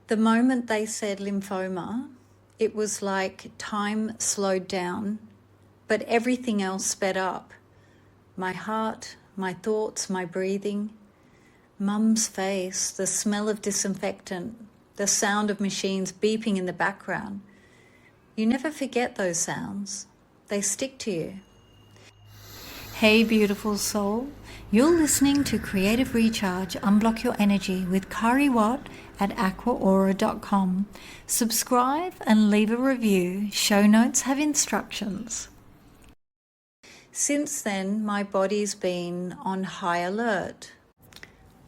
The moment they said lymphoma, it was like time slowed down, but everything else sped up. My heart, my thoughts, my breathing, Mum's face, the smell of disinfectant, the sound of machines beeping in the background. You never forget those sounds. They stick to you. Hey beautiful soul, you're listening to Creative Recharge, Unblock Your Energy with Caria Watt at aquaaura.com. Subscribe and leave a review. Show notes have instructions. Since then, my body's been on high alert.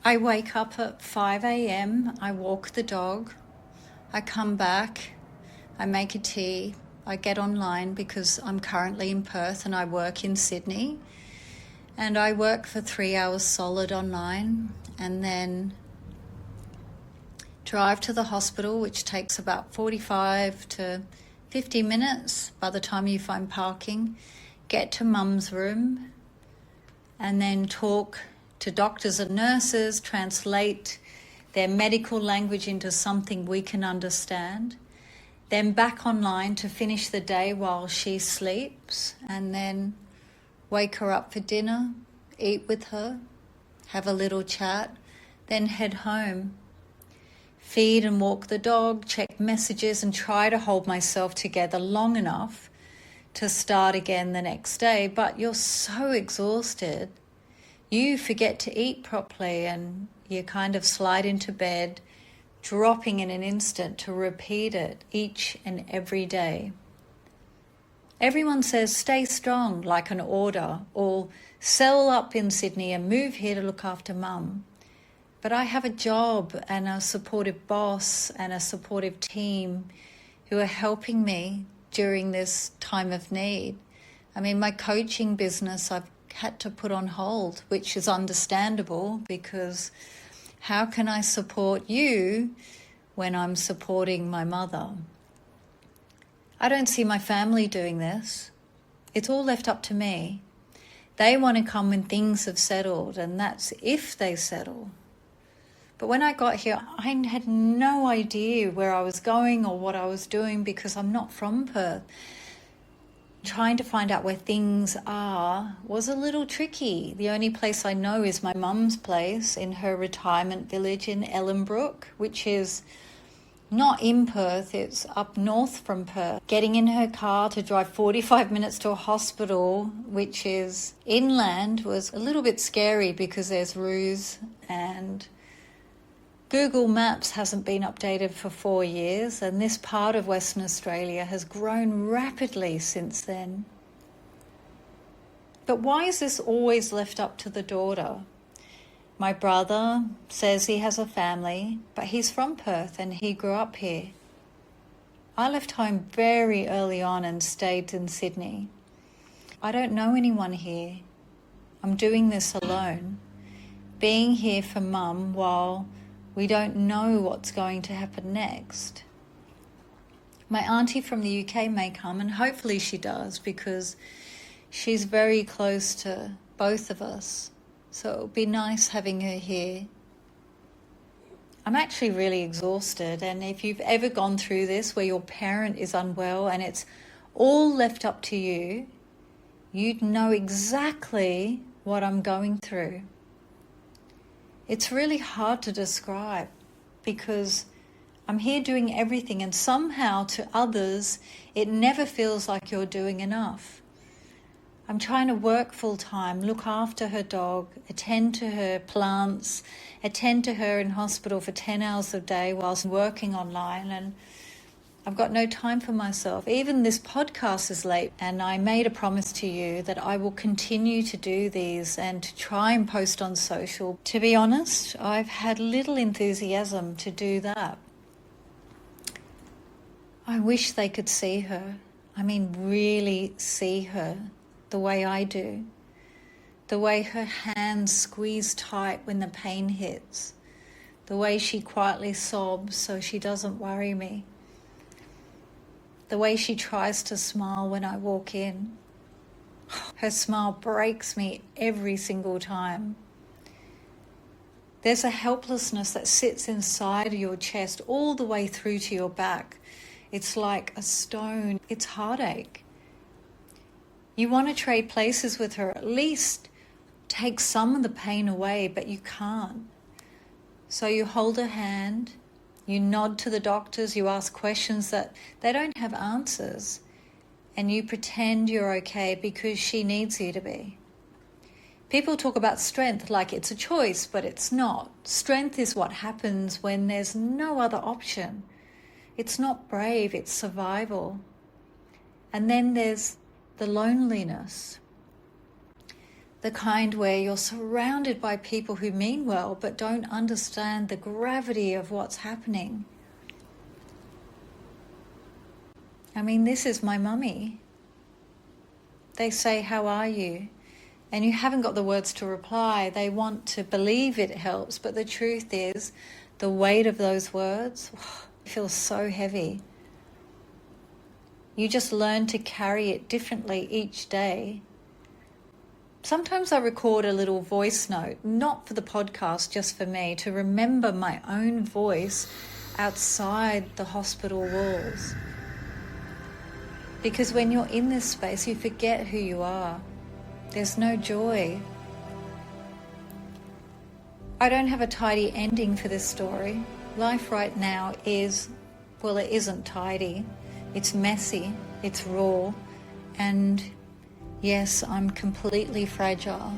I wake up at 5 a.m, I walk the dog, I come back, I make a tea, I get online because I'm currently in Perth and I work in Sydney. And I work for 3 hours solid online and then drive to the hospital, which takes about 45 to 50 minutes by the time you find parking, get to Mum's room and then talk to doctors and nurses, translate their medical language into something we can understand, then back online to finish the day while she sleeps, and then wake her up for dinner, eat with her, have a little chat, then head home. Feed and walk the dog, check messages, and try to hold myself together long enough to start again the next day. But you're so exhausted, you forget to eat properly and you kind of slide into bed, dropping in an instant to repeat it each and every day. Everyone says stay strong like an order, or settle up in Sydney and move here to look after Mum. But I have a job and a supportive boss and a supportive team who are helping me during this time of need. I mean, my coaching business I've had to put on hold, which is understandable because how can I support you when I'm supporting my mother? I don't see my family doing this. It's all left up to me. They want to come when things have settled, and that's if they settle. But when I got here, I had no idea where I was going or what I was doing because I'm not from Perth. Trying to find out where things are was a little tricky. The only place I know is my mum's place in her retirement village in Ellenbrook, which is not in Perth, it's up north from Perth. Getting in her car to drive 45 minutes to a hospital, which is inland, was a little bit scary because there's roofs and Google Maps hasn't been updated for 4 years, and this part of Western Australia has grown rapidly since then. But why is this always left up to the daughter? My brother says he has a family, but he's from Perth and he grew up here. I left home very early on and stayed in Sydney. I don't know anyone here. I'm doing this alone, being here for Mum while we don't know what's going to happen next. My auntie from the UK may come, and hopefully she does because she's very close to both of us. So it would be nice having her here. I'm actually really exhausted, and if you've ever gone through this where your parent is unwell and it's all left up to you, you'd know exactly what I'm going through. It's really hard to describe because I'm here doing everything, and somehow to others it never feels like you're doing enough. I'm trying to work full time, look after her dog, attend to her plants, attend to her in hospital for 10 hours a day whilst working online, and I've got no time for myself. Even this podcast is late, and I made a promise to you that I will continue to do these and to try and post on social. To be honest, I've had little enthusiasm to do that. I wish they could see her. I mean, really see her the way I do. The way her hands squeeze tight when the pain hits. The way she quietly sobs so she doesn't worry me. The way she tries to smile when I walk in. Her smile breaks me every single time. There's a helplessness that sits inside of your chest all the way through to your back. It's like a stone. It's heartache. You want to trade places with her, at least take some of the pain away, but you can't. So you hold her hand, you nod to the doctors, you ask questions that they don't have answers, and you pretend you're okay because she needs you to be. People talk about strength like it's a choice, but it's not. Strength is what happens when there's no other option. It's not brave, it's survival. And then there's the loneliness. The kind where you're surrounded by people who mean well but don't understand the gravity of what's happening. I mean, this is my mummy. They say, "How are you?" And you haven't got the words to reply. They want to believe it helps, but the truth is, the weight of those words feels so heavy. You just learn to carry it differently each day. Sometimes I record a little voice note, not for the podcast, just for me, to remember my own voice outside the hospital walls. Because when you're in this space, you forget who you are. There's no joy. I don't have a tidy ending for this story. Life right now is, well, it isn't tidy. It's messy, it's raw, and yes, I'm completely fragile.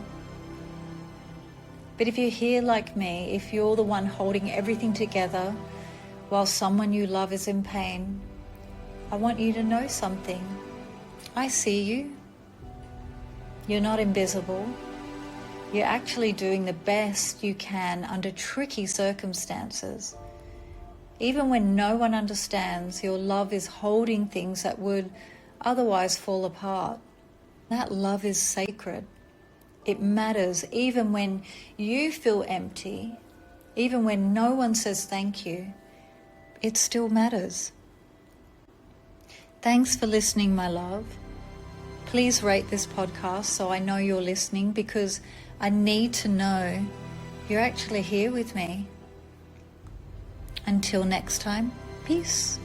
But if you're here like me, if you're the one holding everything together while someone you love is in pain, I want you to know something. I see you. You're not invisible. You're actually doing the best you can under tricky circumstances. Even when no one understands, your love is holding things that would otherwise fall apart. That love is sacred. It matters even when you feel empty, even when no one says thank you. It still matters. Thanks for listening, my love. Please rate this podcast so I know you're listening, because I need to know you're actually here with me. Until next time, peace.